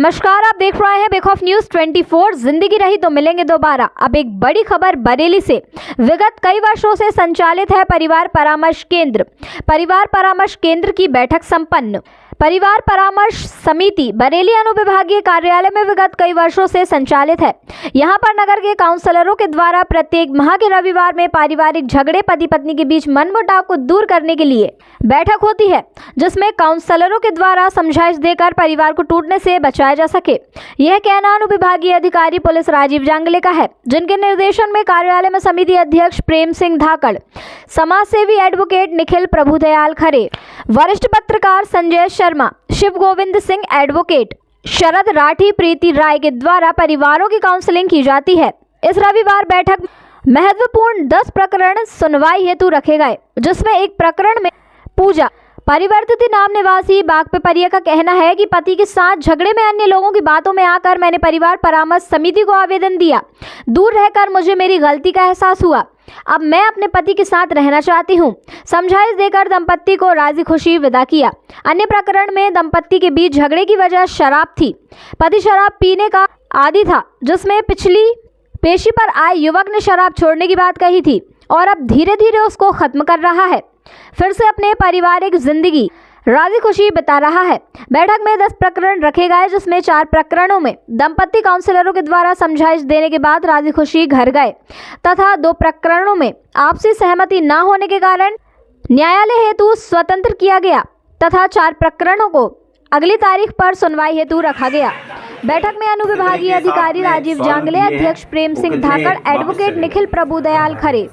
नमस्कार, आप देख रहे हैं बेखौफ न्यूज 24। जिंदगी रही तो मिलेंगे दोबारा। अब एक बड़ी खबर बरेली से। विगत कई वर्षों से संचालित है परिवार परामर्श केंद्र। परिवार परामर्श केंद्र की बैठक संपन्न। परिवार परामर्श समिति बरेली अनुविभागीय कार्यालय में विगत कई वर्षों से संचालित है। यहां पर नगर के काउंसलरों के द्वारा प्रत्येक माह के रविवार में पारिवारिक झगड़े, पति पत्नी के बीच मनमुटाव को दूर करने के लिए बैठक होती है, जिसमें काउंसलरों के द्वारा समझाइश देकर परिवार को टूटने से बचाया जा सके। यह कहना अनुविभागीय अधिकारी पुलिस राजीव जांगले का है, जिनके निर्देशन में कार्यालय में समिति अध्यक्ष प्रेम सिंह धाकड़, समाज सेवी एडवोकेट निखिल प्रभुदयाल खरे, वरिष्ठ पत्रकार संजय शर्मा, शिव गोविंद सिंह एडवोकेट, शरद राठी, प्रीति राय के द्वारा परिवारों की काउंसलिंग की जाती है। इस रविवार बैठक महत्वपूर्ण 10 प्रकरण सुनवाई हेतु रखे गए, जिसमें एक प्रकरण में पूजा परिवर्तित नाम निवासी बागपेपरिया का कहना है कि पति के साथ झगड़े में अन्य लोगों की बातों में आकर मैंने परिवार परामर्श समिति को आवेदन दिया। दूर रहकर मुझे मेरी गलती का एहसास हुआ। अब मैं अपने पति के साथ रहना चाहती हूँ। समझाइश देकर दंपत्ति को राजी खुशी विदा किया। अन्य प्रकरण में दंपत्ति के बीच झगड़े की वजह शराब थी। पति शराब पीने का आदी था, जिसमें पिछली पेशी पर आए युवक ने शराब छोड़ने की बात कही थी और अब धीरे धीरे उसको खत्म कर रहा है, फिर से अपने पारिवारिक जिंदगी राजी खुशी बिता रहा है। बैठक में 10 प्रकरण रखे गए, जिसमें 4 प्रकरणों में दंपत्ति काउंसलरों के द्वारा समझाइश देने के बाद राजी खुशी घर गए तथा 2 प्रकरणों में आपसी सहमति न होने के कारण न्यायालय हेतु स्वतंत्र किया गया तथा 4 प्रकरणों को अगली तारीख पर सुनवाई हेतु रखा गया। बैठक में अनुविभागीय अधिकारी राजीव जांगले, अध्यक्ष प्रेम सिंह धाकड़, एडवोकेट निखिल प्रभुदयाल खरे,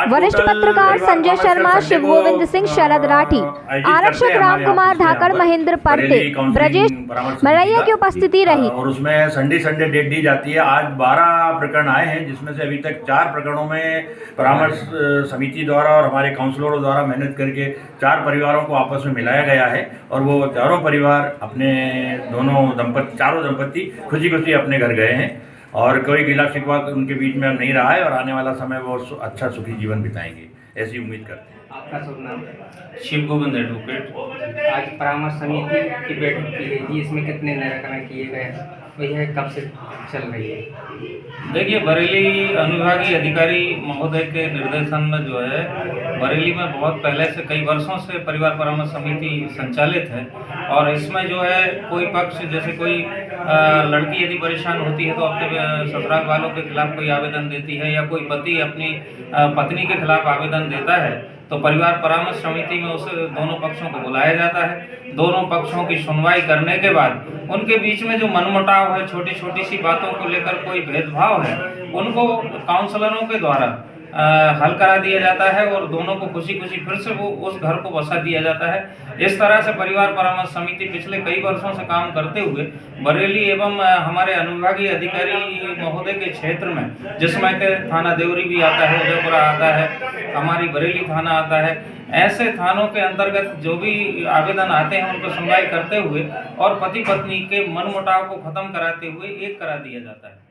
वरिष्ठ पत्रकार संजय शर्मा, शिव गोविंद सिंह, शरद राठी, आरक्षक राम कुमार धाकड़, महेंद्र परते, ब्रजेश मरैया की उपस्थिति रही। और उसमें संडे डेट दी जाती है। आज 12 प्रकरण आए हैं, जिसमें से अभी तक 4 प्रकरणों में परामर्श समिति द्वारा और हमारे काउंसलरों द्वारा मेहनत करके 4 परिवारों को आपस में मिलाया गया है और वो चारों परिवार अपने चारों दंपत्ति खुशी खुशी अपने घर गए हैं और कोई गिला शिकवा उनके बीच में नहीं रहा है और आने वाला समय वो अच्छा सुखी जीवन बिताएंगे, ऐसी उम्मीद करते हैं। आपका शुभ नाम? शिव गोविंद एडवोकेट। आज परामर्श समिति की बैठक की गई थी, इसमें कितने निराकरण किए गए और यह कब से चल रही है? देखिए, बरेली अनुविभागीय अधिकारी महोदय के निर्देशन में जो है बरेली में बहुत पहले से कई वर्षों से परिवार परामर्श समिति संचालित है और इसमें जो है कोई पक्ष, जैसे कोई लड़की यदि परेशान होती है तो अपने ससुराल वालों के खिलाफ कोई आवेदन देती है या कोई पति अपनी पत्नी के खिलाफ आवेदन देता है तो परिवार परामर्श समिति में उस दोनों पक्षों को बुलाया जाता है। दोनों पक्षों की सुनवाई करने के बाद उनके बीच में जो मनमुटाव है, छोटी छोटी सी बातों को लेकर कोई भेदभाव है, उनको काउंसलरों के द्वारा हल करा दिया जाता है और दोनों को खुशी खुशी फिर से वो उस घर को बसा दिया जाता है। इस तरह से परिवार परामर्श समिति पिछले कई वर्षों से काम करते हुए बरेली एवं हमारे अनुविभागीय अधिकारी महोदय के क्षेत्र में, जिसमें के थाना देवरी भी आता है, उदयपुरा आता है, हमारी बरेली थाना आता है, ऐसे थानों के अंतर्गत जो भी आवेदन आते हैं उनको सुनवाई करते हुए और पति पत्नी के मनमुटाव को खत्म कराते हुए एक करा दिया जाता है।